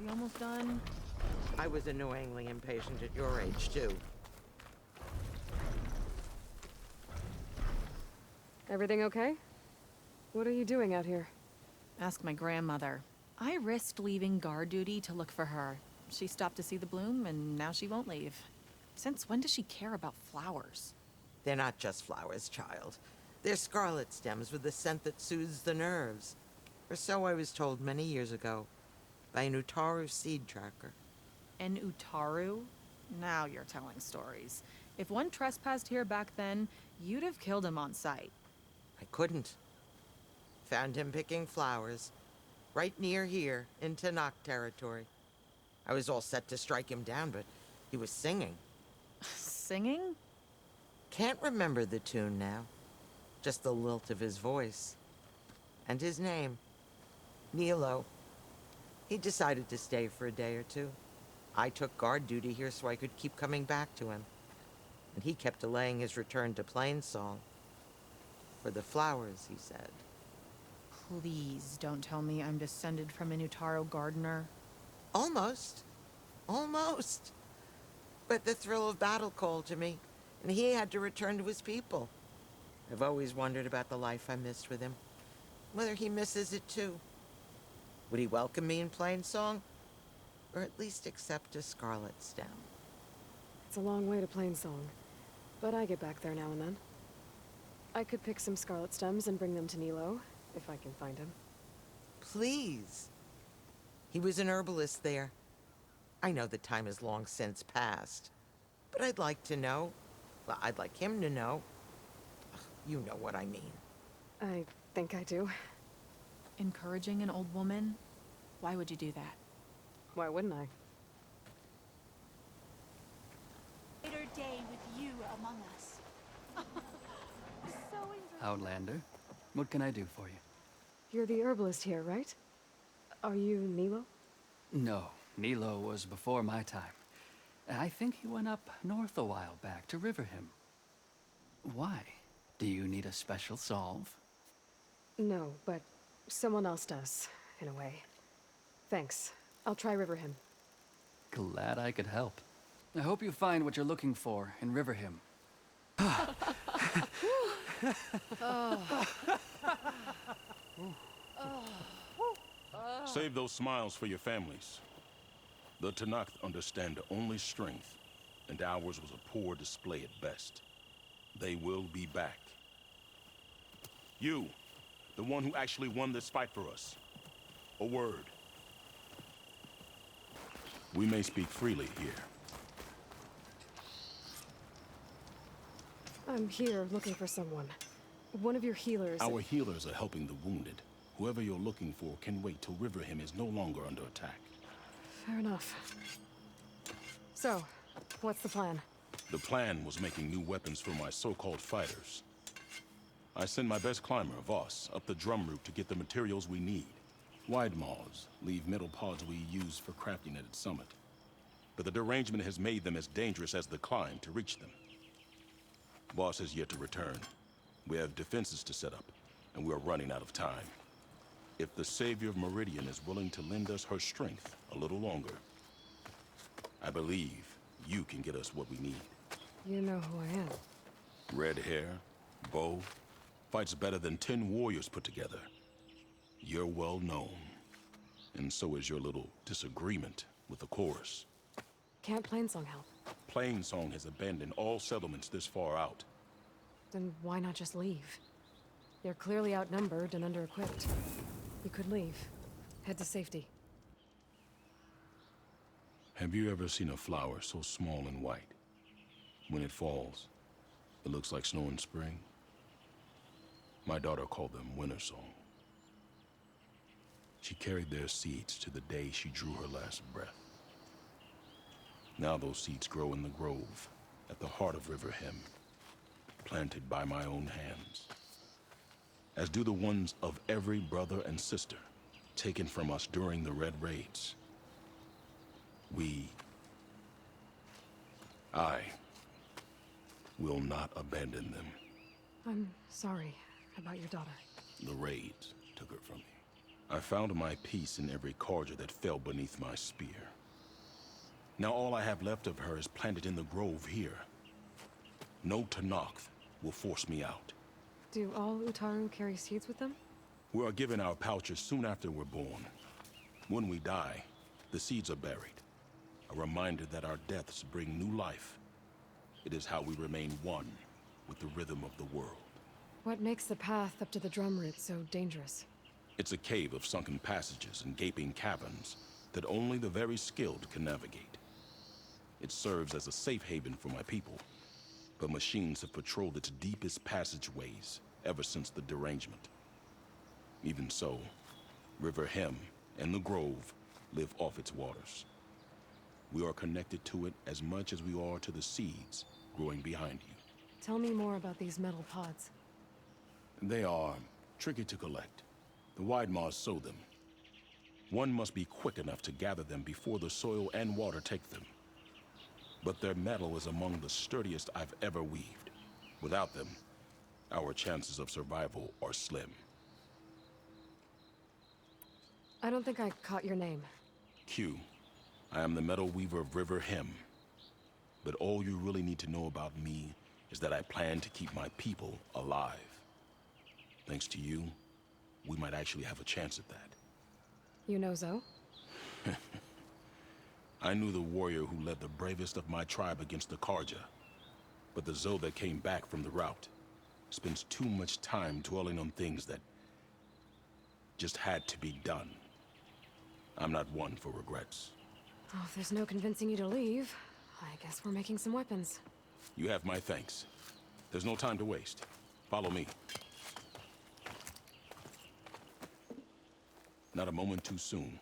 you almost done? I was annoyingly impatient at your age, too. Everything okay? What are you doing out here? Ask my grandmother. I risked leaving guard duty to look for her. She stopped to see the bloom, and now she won't leave. Since when does she care about flowers? They're not just flowers, child. They're scarlet stems with a scent that soothes the nerves. Or so I was told many years ago by an Utaru seed tracker. An Utaru? Now you're telling stories. If one trespassed here back then, you'd have killed him on sight. I couldn't. Found him picking flowers, right near here, in Tanakh territory. I was all set to strike him down, but he was singing. Singing? Can't remember the tune now. Just the lilt of his voice. And his name. Nilo. He decided to stay for a day or two. I took guard duty here so I could keep coming back to him. And he kept delaying his return to Plainsong. For the flowers, he said. Please don't tell me I'm descended from an Utaru gardener. Almost. Almost. But the thrill of battle called to me, and he had to return to his people. I've always wondered about the life I missed with him. Whether he misses it too. Would he welcome me in Plainsong? Or at least accept a scarlet stem? It's a long way to Plainsong, but I get back there now and then. I could pick some scarlet stems and bring them to Nilo, if I can find him. Please. He was an herbalist there. I know the time has long since passed, but I'd like to know. Well, I'd like him to know. You know what I mean. I think I do. Encouraging an old woman? Why would you do that? Why wouldn't I? Later day with you among us. So Outlander, what can I do for you? You're the herbalist here, right? Are you Nilo? No, Nilo was before my time. I think he went up north a while back to Riverhim. Why? Do you need a special solve? No, but someone else does, in a way. Thanks. I'll try Riverhim. Glad I could help. I hope you find what you're looking for in Riverhim. Save those smiles for your families. The Tanakh understand only strength, and ours was a poor display at best. They will be back. You, the one who actually won this fight for us. A word. We may speak freely here. I'm here looking for someone. One of your healers. Our healers are helping the wounded. Whoever you're looking for can wait till Riverhim is no longer under attack. Fair enough. So, what's the plan? The plan was making new weapons for my so-called fighters. I send my best climber, Voss, up the drum route to get the materials we need. Wide maws leave metal pods we use for crafting at its summit. But the derangement has made them as dangerous as the climb to reach them. Voss has yet to return. We have defenses to set up, and we are running out of time. If the Savior of Meridian is willing to lend us her strength a little longer, I believe you can get us what we need. You know who I am. Red hair, bow, fights better than 10 warriors put together. You're well known, and so is your little disagreement with the chorus. Can't Plainsong help? Plainsong has abandoned all settlements this far out. Then why not just leave? You're clearly outnumbered and under-equipped. You could leave. Head to safety. Have you ever seen a flower so small and white? When it falls, it looks like snow in spring. My daughter called them winter song. She carried their seeds to the day she drew her last breath. Now those seeds grow in the grove, at the heart of Riverhim, planted by my own hands. As do the ones of every brother and sister taken from us during the Red Raids. I will not abandon them. I'm sorry about your daughter. The Raids took her from me. I found my peace in every cordial that fell beneath my spear. Now all I have left of her is planted in the grove here. No Tenakth will force me out. Do all Utaru carry seeds with them? We are given our pouches soon after we're born. When we die, the seeds are buried. A reminder that our deaths bring new life. It is how we remain one with the rhythm of the world. What makes the path up to the drum root so dangerous? It's a cave of sunken passages and gaping caverns that only the very skilled can navigate. It serves as a safe haven for my people, but machines have patrolled its deepest passageways ever since the derangement. Even so, River Hem and the Grove live off its waters. We are connected to it as much as we are to the seeds growing behind you. Tell me more about these metal pods. They are tricky to collect. The Widemaws sow them. One must be quick enough to gather them before the soil and water take them. But their metal is among the sturdiest I've ever weaved. Without them, our chances of survival are slim. I don't think I caught your name. Q. I am the metal weaver of River Hem. But all you really need to know about me is that I plan to keep my people alive. Thanks to you, we might actually have a chance at that. You know Zoe? I knew the warrior who led the bravest of my tribe against the Karja. But the Zoe that came back from the rout spends too much time dwelling on things that just had to be done. I'm not one for regrets. Oh, if there's no convincing you to leave, I guess we're making some weapons. You have my thanks. There's no time to waste. Follow me. Not a moment too soon.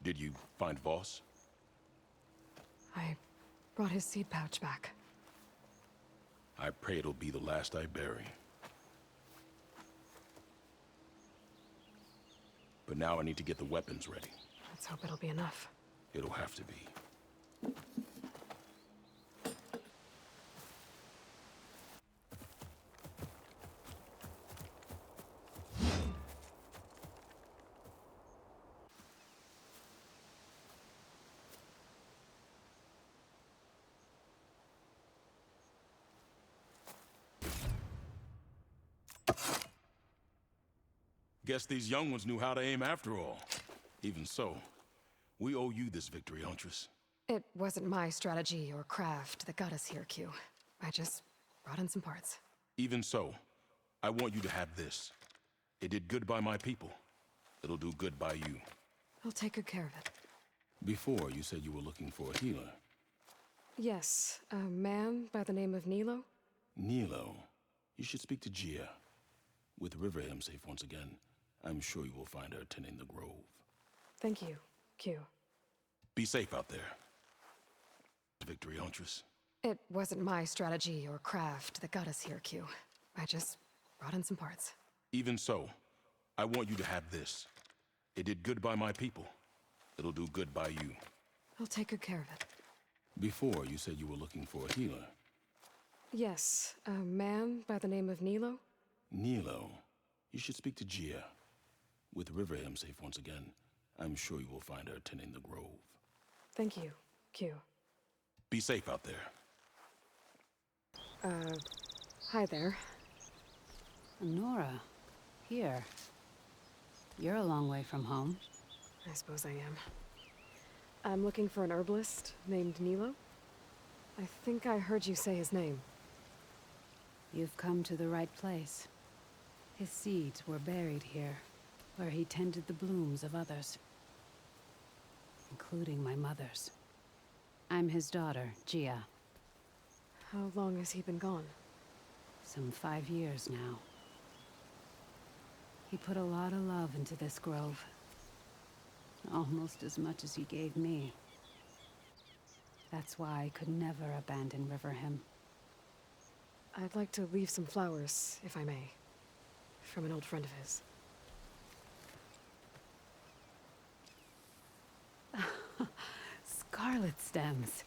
Did you find Voss? I brought his seed pouch back. I pray it'll be the last I bury. But now I need to get the weapons ready. Let's hope it'll be enough. It'll have to be. Guess these young ones knew how to aim after all. Even so, we owe you this victory, Huntress. It wasn't my strategy or craft that got us here, Q. I just brought in some parts. Even so, I want you to have this. It did good by my people. It'll do good by you. I'll take good care of it. Before, you said you were looking for a healer. Yes, a man by the name of Nilo? Nilo. You should speak to Gia. With Riverham safe once again, I'm sure you will find her tending the grove. Thank you, Q. Be safe out there. Victory, Huntress. It wasn't my strategy or craft that got us here, Q. I just brought in some parts. Even so, I want you to have this. It did good by my people. It'll do good by you. I'll take good care of it. Before, you said you were looking for a healer. Yes, a man by the name of Nilo? Nilo. You should speak to Gia. With Riverham safe once again, I'm sure you will find her tending the grove. Thank you, Q. Be safe out there. Hi there. Nora, here. You're a long way from home. I suppose I am. I'm looking for an herbalist named Nilo. I think I heard you say his name. You've come to the right place. His seeds were buried here, where he tended the blooms of others, including my mother's. I'm his daughter, Gia. How long has he been gone? Some 5 years now. He put a lot of love into this grove. Almost as much as he gave me. That's why I could never abandon Riverham. I'd like to leave some flowers, if I may. From an old friend of his. Scarlet stems.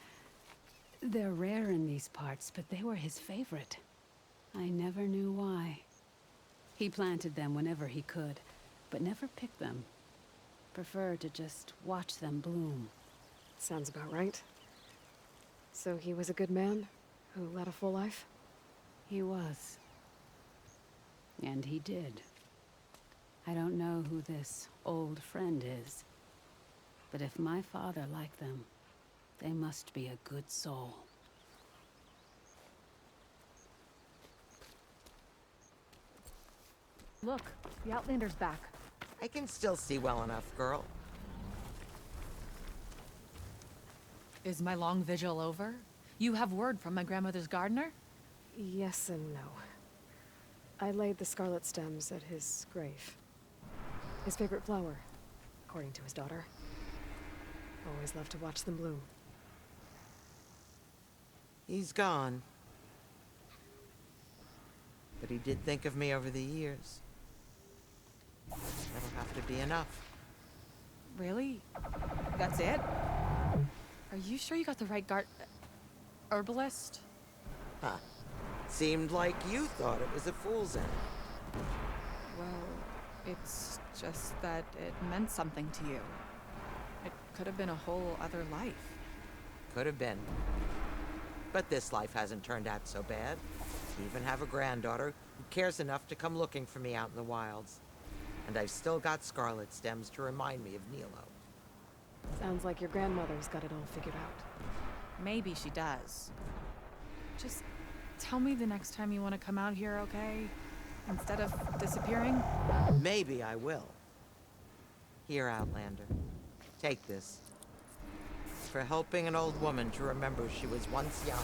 They're rare in these parts, but they were his favorite. I never knew why. He planted them whenever he could, but never pick them. Prefer to just watch them bloom. Sounds about right. So he was a good man who led a full life? He was. And he did. I don't know who this old friend is, but if my father liked them, they must be a good soul. Look, the Outlander's back. I can still see well enough, girl. Is my long vigil over? You have word from my grandmother's gardener? Yes and no. I laid the scarlet stems at his grave. His favorite flower, according to his daughter. Always loved to watch them bloom. He's gone. But he did think of me over the years. That'll have to be enough. Really? That's it? Are you sure you got the right herbalist? Huh. Seemed like you thought it was a fool's end. Well, it's just that it meant something to you. It could have been a whole other life. Could have been. But this life hasn't turned out so bad. I even have a granddaughter who cares enough to come looking for me out in the wilds. And I've still got scarlet stems to remind me of Nilo. Sounds like your grandmother's got it all figured out. Maybe she does. Just tell me the next time you want to come out here, okay? Instead of disappearing? Maybe I will. Here, Outlander. Take this. For helping an old woman to remember she was once young.